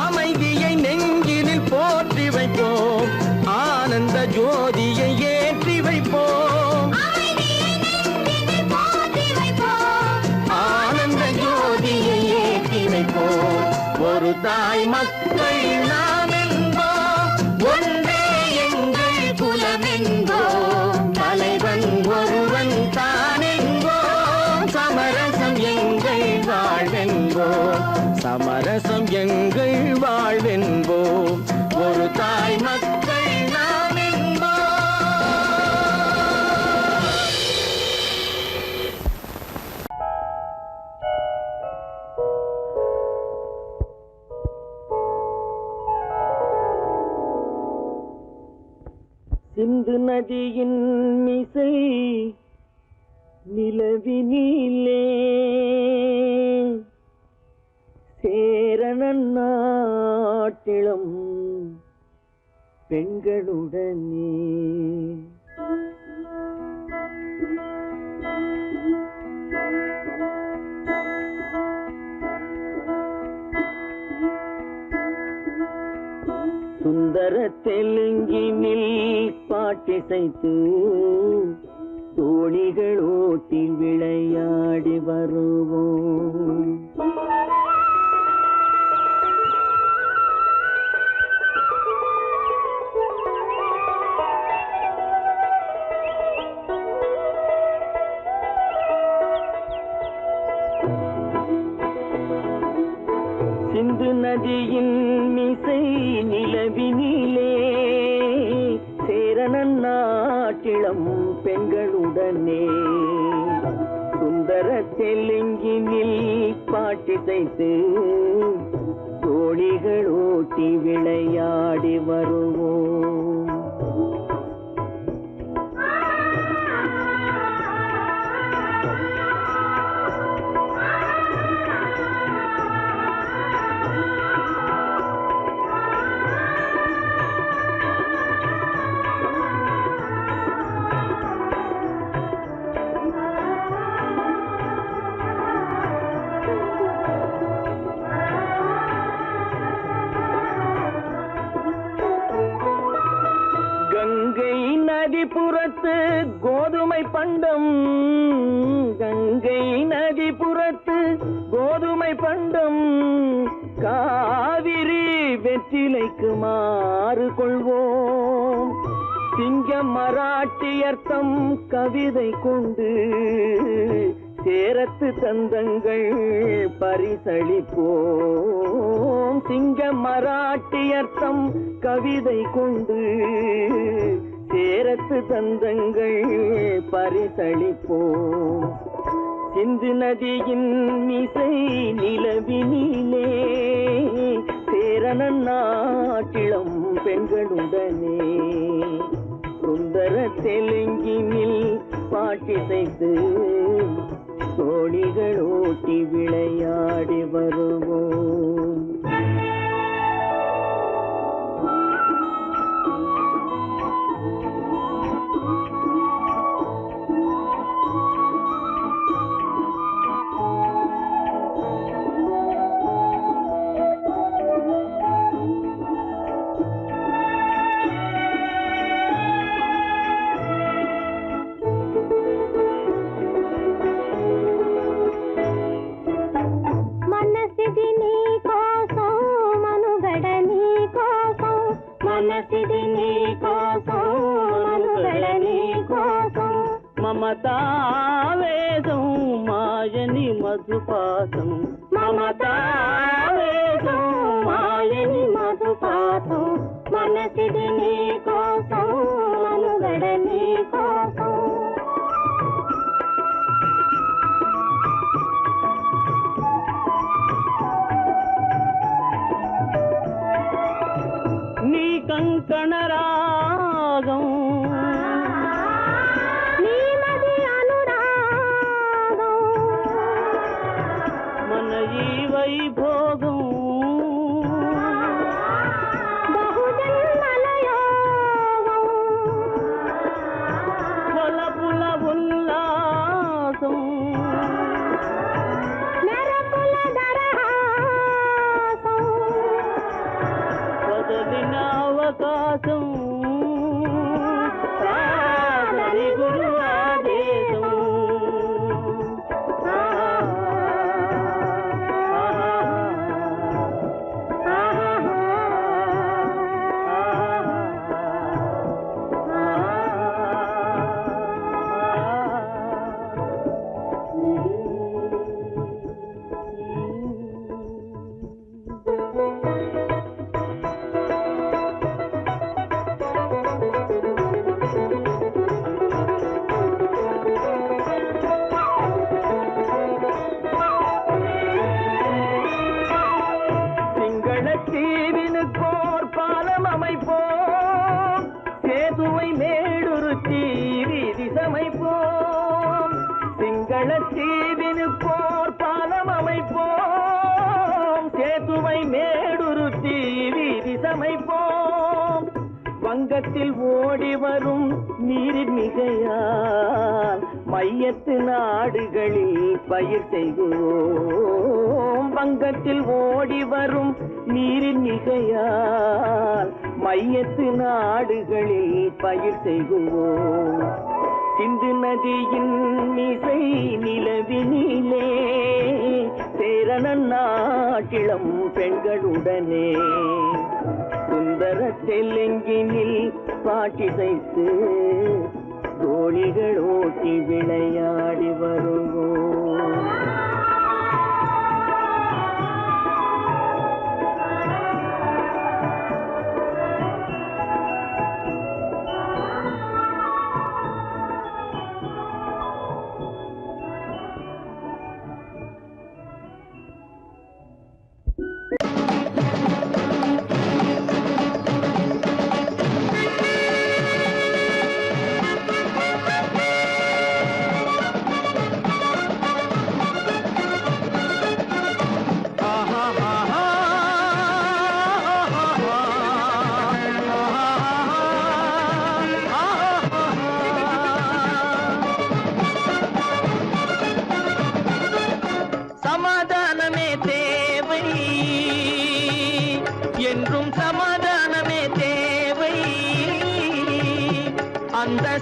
அமைதியை நெஞ்சினில் போற்றி வைப்போம், ஆனந்த ஜோதியை ஏற்றி வைப்போம், அமைதியை நெஞ்சினில் போற்றி வைப்போம், ஆனந்த ஜோதியை ஏற்றி வைப்போம், ஒரு தாய் மக்கள் நாம் என்போம், ஒன்றே எங்கள் குலம் என்போம், தலைவன் ஒருவன் தான் என்போம், சமரசம் எங்கள் வாழ்வென்போம், சமரசம் எங்கள் வாழ்வென்போம், ஒரு தாய் மக்கள் நாம் என்போம். சிந்து நதியின் மிசை நிலவினிலே சேரணன் நாட்டிலும் பெண்களுடனே சுந்தர தெலுங்கினில் பாட்டிசைத்து தோணிகள் ஓட்டி விளையாடி வருவோம். சிந்து நதியின் மிசை நிலவினிலே சேரணன் நாட்டிளம் பெண்களுடனே சுந்தர தெலுங்கினில் பாட்டிசைத்து தோழிகள் ஓட்டி விளையாடி வருவோம். நதிபுறத்து கோதுமை பண்டம், கங்கை நதிபுறத்து கோதுமை பண்டம், காவிரி வெற்றிலைக்கு மாறு கொள்வோம். சிங்கம் மராட்டியர்த்தம் கவிதை கொண்டு சேரத்து தந்தங்கள் பரிசளிப்போம். சிங்கம் மராட்டியர்த்தம் கவிதை கொண்டு சேரத்து தந்தங்கள் பரிசளிப்போம். சிந்து நதியின் மிசை நிலவினிலே சேரணன் நாட்டிளம் பெண்களுடனே சுந்தர தெலுங்கினில் பாட்டிசைத்து தோழிகள் ஓட்டி விளையாடி வருவோம். మమతావేదం మాయని మధుపాసం, మమతావేదం మాయని మధుపాసం, మనసిది నీ కోసం మనుగడ నీ కోసం. నీ కంకణ రాగం వైభోగం బహుజన్మలయోగం వలపుల ఉల్లాసం మెరపుల దరహాసం వదలిన అవకాశం సాగని గురు ఆదేశం. சிங்களத்தீவினுக்கோர் பாலம் அமைப்போம், சேதுவை மேடுருத்தி வீதி சமைப்போம். வங்கத்தில் ஓடி வரும் நீரின் மிகையால் மையத்து நாடுகளில் பயிர் செய்கிறோம். வங்கத்தில் ஓடி வரும் நீரின் மிகையால் மையத்து நாடுகளில் பயிர் செய்கிறோம். சிந்து நதியின் மிசை நிலவினிலே சேரணன் நாட்டிளம் பெண்களுடனே சுந்தர தெலுங்கினில் பாட்டிசைத்து தோழிகள் ஓட்டி விளையாடி வருவோம்.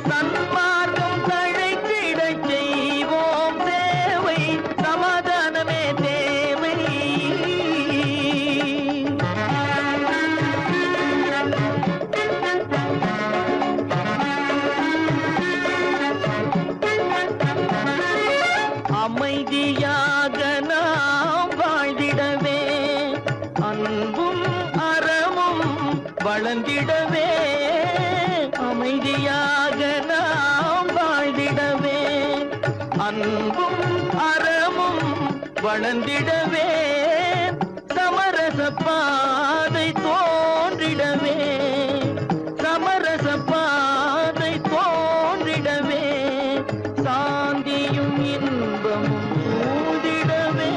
சன்மார்க்கம் தழைத்திடச் செய்வோம் சேவை, சமாதானமே தேவை. அமைதியாக நாம் வாழ்ந்திடவே, அன்பும் அறமும் வளர்ந்திடவே. அமைதியாக நாம் வாழ்ந்திடவே, அன்பும் அறமும் வளர்ந்திடவே. சமரச பாதை தோன்றிடவே, சமரச பாதை தோன்றிடவே. சாந்தியும் இன்பமும் சூழ்ந்திடவே,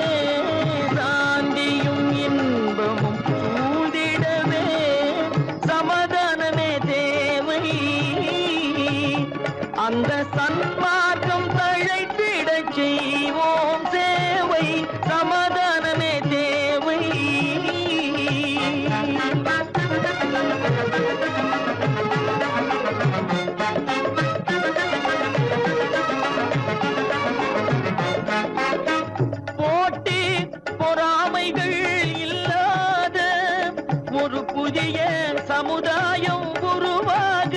சாந்தியும் இன்பமும் சூழ்ந்திடவே. சமாதானமே தேவை, அந்த சன்மார்க்கம் தழைத்திடச் செய்வோம் சேவை, சமாதானமே தேவை. போட்டி பொறாமைகள் இல்லாத ஒரு புதிய சமுதாயம் உருவாக,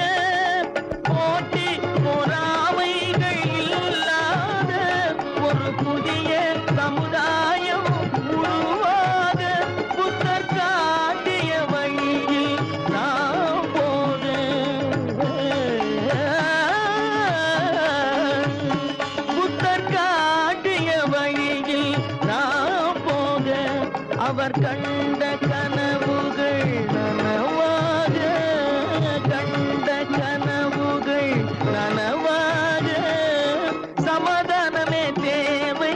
போட்டி பொறாமைகள் இல்லாத ஒரு புதிய சமுதாயம் உருவாக. புத்தர் காட்டிய வழியில் நாம் போக, புத்தர் காட்டிய வழியில் நாம் போக. அவர் கண்ட கனவுகள் நனவாக, கண்ட கனவுகள் நனவாக. சமாதானமே தேவை,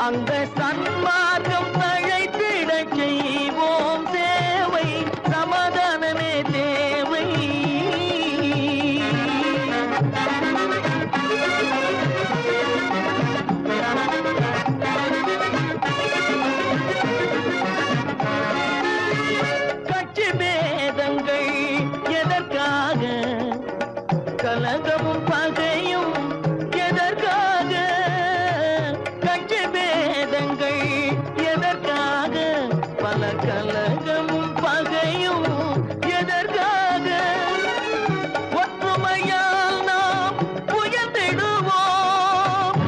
அந்த சன்மார்க்கம் தழைத்திடச் செய்வோம் சேவை, சமாதானமே தேவை. கட்சி பேதங்கள் எதற்காக, கலகமும் பகையும் எதற்காக. கட்சி பேதங்கள் எதற்காக, பல கலகமும் பகையும் எதற்காக. ஒற்றுமையால் நாம் உயர்ந்திடுவோம்,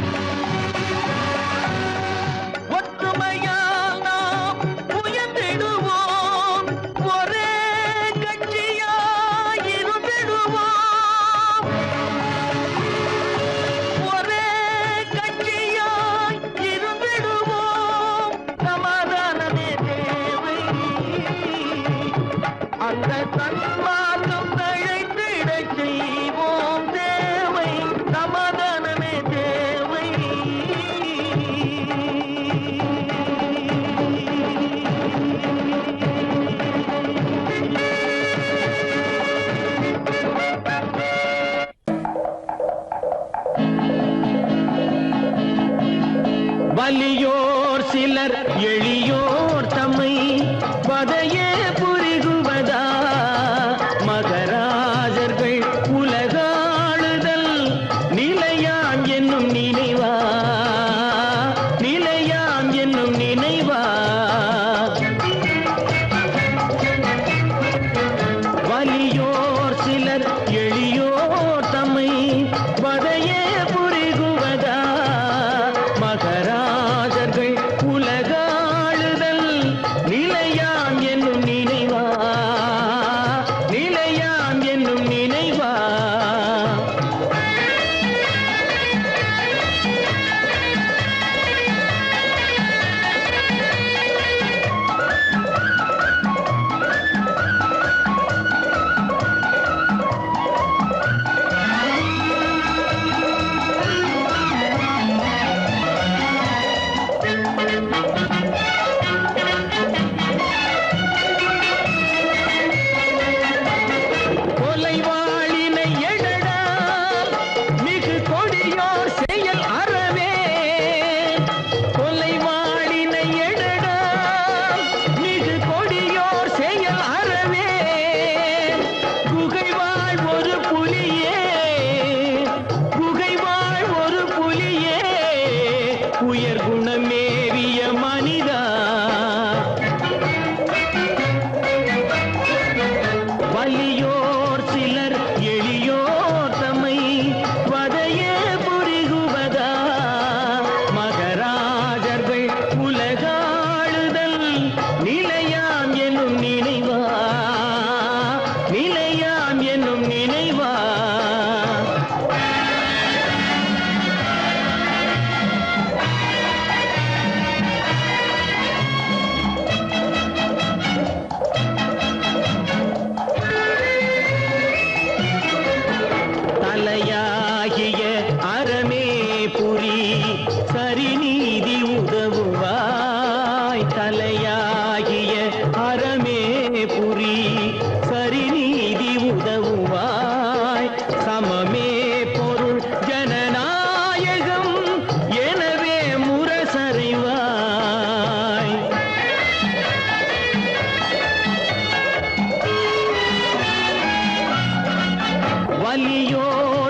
ஒற்றுமையால் நாம் உயர்ந்திடுவோம். ஒரே கட்சியாயிருந்திடுவோம்.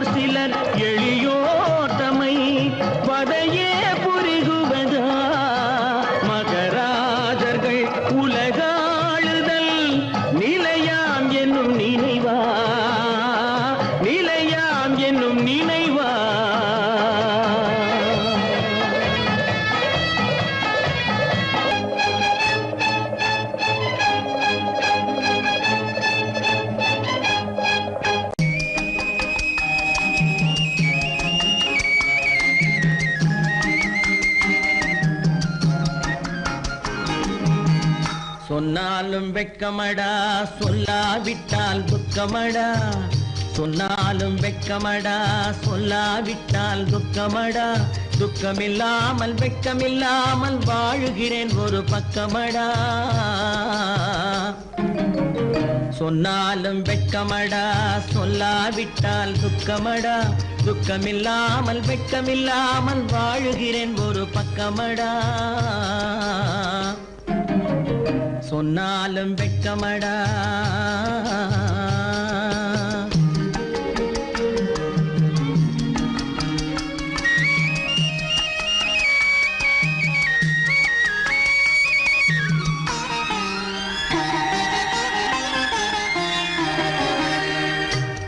ஓர் சிலர் எளியோர் தமை பதையே புரிகுவதா மகராஜர்கள் உலகாளுதல் நிலையாம் என்னும் நினைவா நிலையாம் என்னும் நினைவா சொன்னாலும் வெட்கமடா சொல்லாவிட்டால் துக்கமடா சொன்னாலும் வெட்கமடா சொல்லாவிட்டால் துக்கமடா துக்கமில்லாமல் வெட்கமில்லாமல் வாழுகிறேன் ஒரு பக்கமடா சொன்னாலும் வெட்கமடா சொல்லாவிட்டால் துக்கமடா துக்கமில்லாமல் வெட்கமில்லாமல் வாழுகிறேன் ஒரு பக்கமடா சொன்னாலும் வெட்கமடா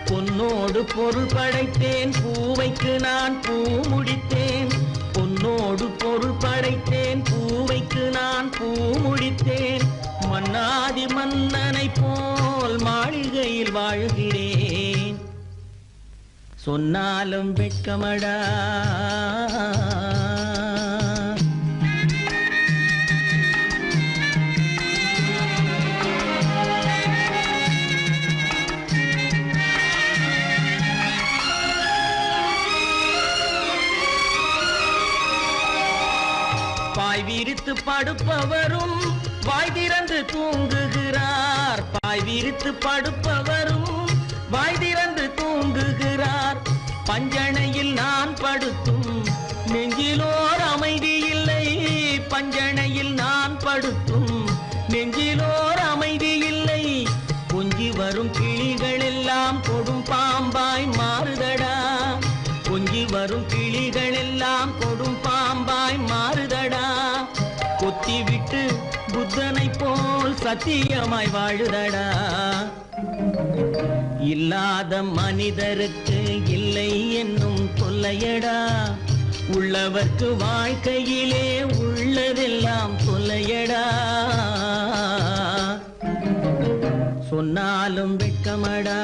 பொன்னோடு பொருள் படைத்தேன் பூவைக்கு நான் பூ முடித்தேன் பொன்னோடு பொருள் படைத்தேன் பூவைக்கு நான் பூ முடித்தேன் மன்னாதி மன்னனை போல் மாளிகையில் வாழ்கிறேன் சொன்னாலும் வெட்கமடா பாய் விரித்து படுப்பவரும் வாய் திறந்து தூங்குகிறார் பாய் விரித்து படுப்பவரும் வாய் திறந்து தூங்குகிறார் பஞ்சணையில் நான் படுத்தும் நெஞ்சிலோர் அமைதி இல்லை பஞ்சணையில் நான் படுத்தும் நெஞ்சிலோர் அமைதி இல்லை கொஞ்சி வரும் கிளிகள் எல்லாம் கொடும் பாம்பாய் மாறுதடா கொஞ்சி வரும் கிளிகள் எல்லாம் கொடும் பாம்பாய் மாறுதடா கொத்தி விட்டு புத்தனை போல் சத்தியமாய் வாழுதடா இல்லாத மனிதருக்கு இல்லை என்னும் தொல்லையடா உள்ளவர்க்கு வாழ்க்கையிலே உள்ளதெல்லாம் தொல்லையடா சொன்னாலும் வெட்கமடா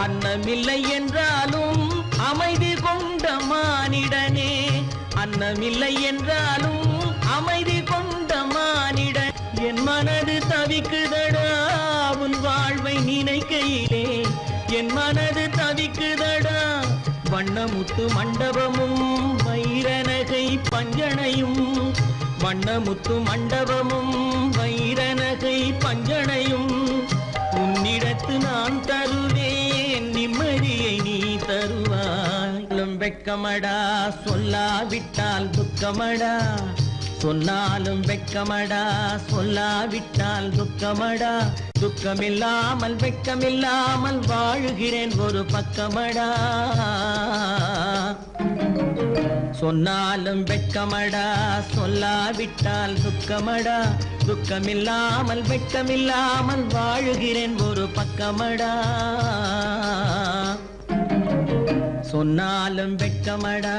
அன்னமில்லை என்றாலும் அமைதி கொண்ட மானிடனே அன்னமில்லை என்றாலும் அமைதி கொண்ட மானிடன் என் மனது தவிக்குதடா உன் வாழ்வை நினைக்கையிலே என் மனது தவிக்குதடா வண்ணமுத்து மண்டபமும் வைரநகை பஞ்சனையும் வண்ணமுத்து மண்டபமும் வைரநகை பஞ்சனையும் உன்னிடத்து நான் தருவேன் நிம்மதியை நீ தருவாய் வெட்கமடா சொல்லாவிட்டால் துக்கமடா சொன்னாலும் வெட்கமடா சொல்லாவிட்டால் துக்கமடா துக்கமில்லாமல் வெட்கமில்லாமல் வாழுகிறேன் ஒரு பக்கமடா சொன்னாலும் வெட்கமடா சொல்லாவிட்டால் துக்கமடா துக்கமில்லாமல் வெட்கமில்லாமல் வாழுகிறேன் ஒரு பக்கமடா சொன்னாலும் வெட்கமடா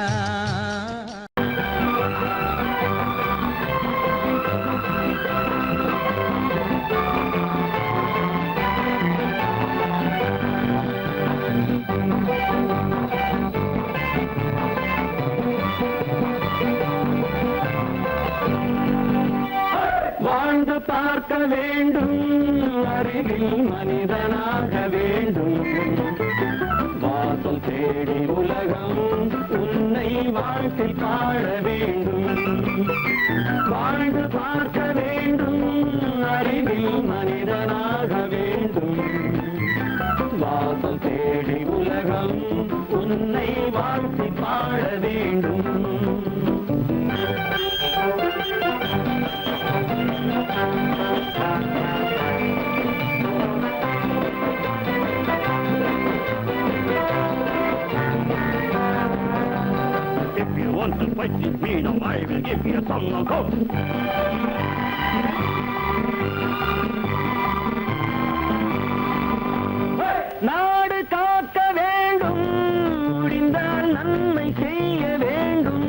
வாழ்ந்து பார்க்க வேண்டும் அறிவில் மனிதனாக வேண்டும் வாசல் தேடி உலகம் உன்னை வாழ்க்கை பாட வேண்டும் வாழ்ந்து பார்க்க வேண்டும் அறிவில் மனிதனாக வேண்டும் வாசல் தேடி உலகம் உன்னை வாழ்த்தி பாட வேண்டும். If you want to fight with me, now I will give you a song of hope. நாடு காக்க வேண்டும், முடிந்தால் நன்மை செய்ய வேண்டும்.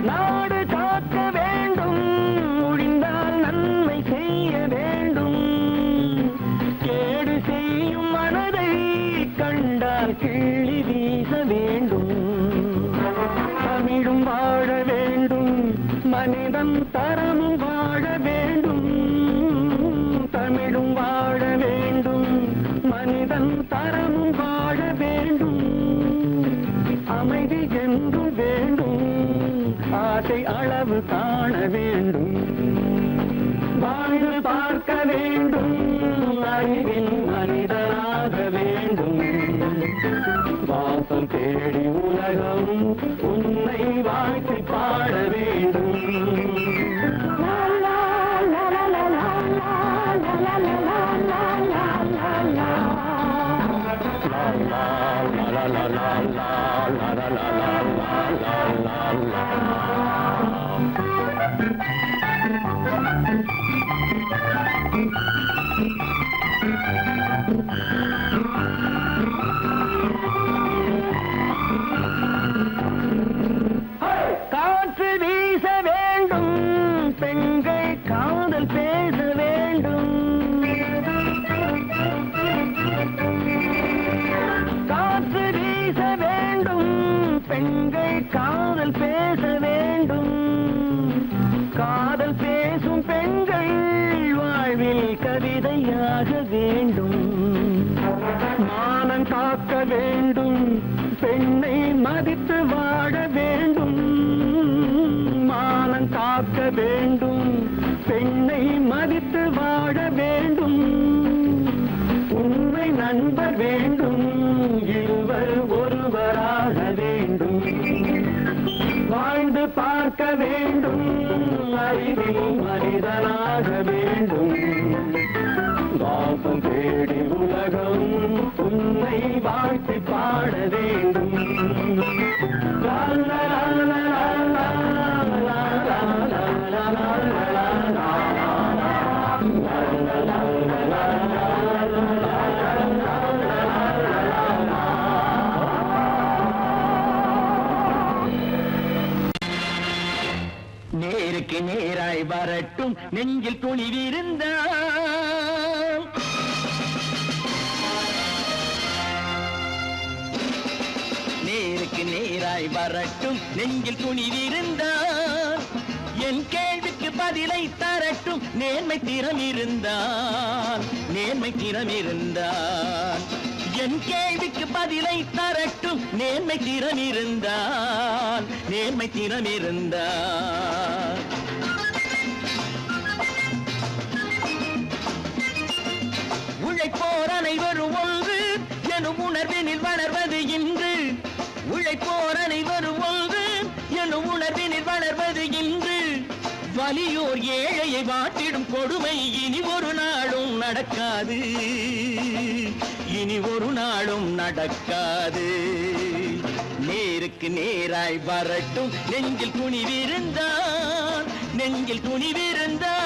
நாடு காக்க வேண்டும், முடிந்தால் நன்மை செய்ய வேண்டும். கேடு செய்யும் மனதை கண்டால் கிள்ளி வீச வேண்டும். தமிழும் வாழ வேண்டும், மனிதன் தரமும் வாழ வேண்டும். தமிழும் வாழ வேண்டும், மனிதன் தரமும் வாழ வேண்டும். அமைதி என்றும் வேண்டும், ஆசை அளவு காண வேண்டும். வாழ்ந்து பார்க்க வேண்டும், அறிவின் மனிதனாக வேண்டும். வாசம் தேடி உலகம் உன்னை வாழ்த்தி பாட வேண்டும். காற்று வீச வேண்டும், பெண்கள் காதல் பேச வேண்டும். காற்று வீச வேண்டும், பெண்கள் காதல் பேச வேண்டும். காதல் பேசும் பெண்கள் வாழ்வில் கவிதையாக வேண்டும். மானம் காக்க வேண்டும், பெண்ணை மதித்து வாழ வேண்டும். மானம் காக்க வேண்டும், பெண்ணை மதித்து வாழ வேண்டும். உண்மை நண்பர் வேண்டும், இருவர் ஒருவராக வேண்டும். வாழ்ந்து பார்க்க வேண்டும், அறிவில் மனிதனாக வேண்டும். வாசம் தேடி உலகம் உன்னை வாழ்த்தி பாட வேண்டும். லா லா லா லா லா லா லா லா லா லா. நேருக்கு நேராய் வரட்டும், நெஞ்சில் துணிவிருந்தால். நேருக்கு நேராய் வரட்டும், நெஞ்சில் துணிவிருந்தால். என் கேள்விக்கு பதிலை தரட்டும், நேர்மை திறம் இருந்தால். நேர்மை திறம் இருந்தால் என் கேள்விக்கு பதிலை தரட்டும், நேர்மை திறம் இருந்தால். நேர்மை திறம் இருந்தால் உழைப்போர் அனைவரும் ஒன்று எனும் உணர்வினில் வளர்வது இன்று. உழைப்போர் அனைவரும் ஒன்று எனும் உணர்வினில் வளர்வது இன்று. வலியோர் ஏழையை வாட்டிடும் கொடுமை இனி ஒரு நாளும் நடக்காது. இனி ஒரு நாளும் நடக்காது. நேருக்கு நேராய் வரட்டும், நெஞ்சில் துணிவிருந்தால். நெஞ்சில் துணிவிருந்தால்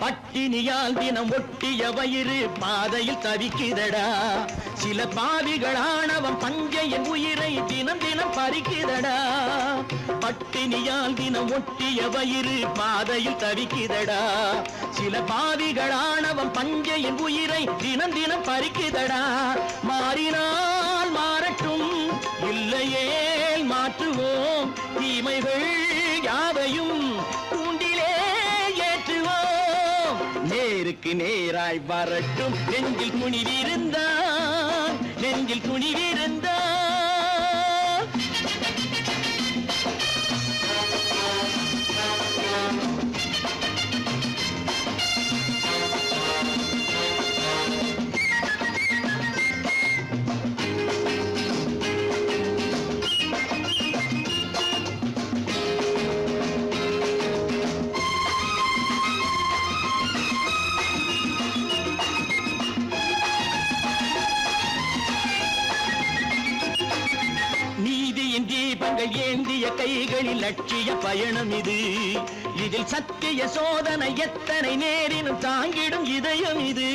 பட்டினியால் தினம் ஒட்டிய வயிறு பாதையில் தவிக்குதடா. சில பாவிகள் ஆணவம் பஞ்சையின் உயிரை தினம் தினம் பறிக்குதடா. பட்டினியால் தினம் ஒட்டிய வயிறு பாதையில் தவிக்குதடா. சில பாவிகள் ஆணவம் பஞ்சையின் உயிரை தினம் தினம் பறிக்குதடா. மாறினால் மாறட்டும், இல்லையே மாற்றுவோம். தீமைகள் யாவையும் கூண்டிலே ஏற்றுவோம். நேருக்கு நேராய் வரட்டும் நெஞ்சில் துணிவிருந்தான் நெஞ்சில் துணிவிருந்தான் தீபங்கள் ஏந்திய கைகளில் லட்சிய பயணம் இது இதில் சத்திய சோதனை எத்தனை நேரினும் தாங்கிடும் இதயம் இது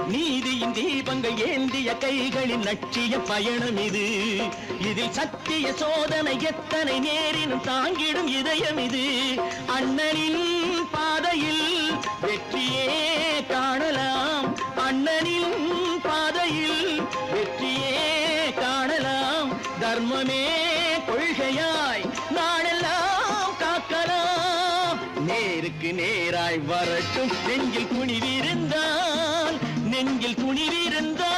நீதியின் தீபங்கள் ஏந்திய கைகளில் லட்சிய பயணம் இது இதில் சத்திய சோதனை எத்தனை நேரினும் தாங்கிடும் இதயம் இது அண்ணனின் பாதையில் வெற்றியே காணலாம் அண்ணனின் பாதையில் வெற்றியே காணலாம் தர்மமே கொள்கையாய் நாளெல்லாம் காக்கலாம் நேருக்கு நேராய் வரட்டும் நெஞ்சில் துணிவிருந்தான் நெஞ்சில் துணிவிருந்தான்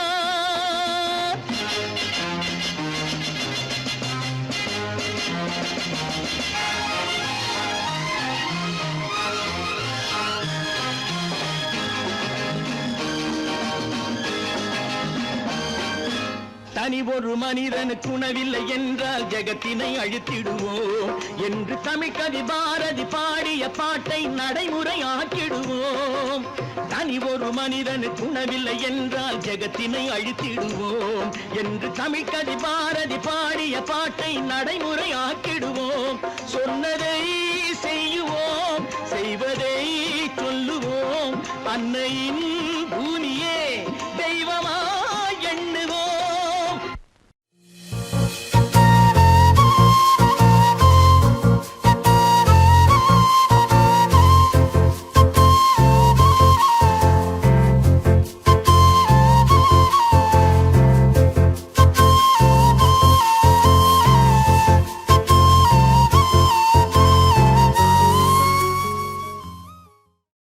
தனி ஒரு மனிதனுக்கு உணவில்லை என்றால் ஜெகத்தினை அழித்திடுவோம் என்று தமிழ் கவி பாரதி பாடிய பாட்டை நடைமுறையாக்கிடுவோம் தனி ஒரு மனிதனுக்கு உணவில்லை என்றால் ஜெகத்தினை அழித்திடுவோம் என்று தமிழ் கவி பாரதி பாடிய பாட்டை நடைமுறையாக்கிடுவோம் சொன்னதை செய்யுவோம் செய்வதை சொல்லுவோம் அன்னையின் பூமியே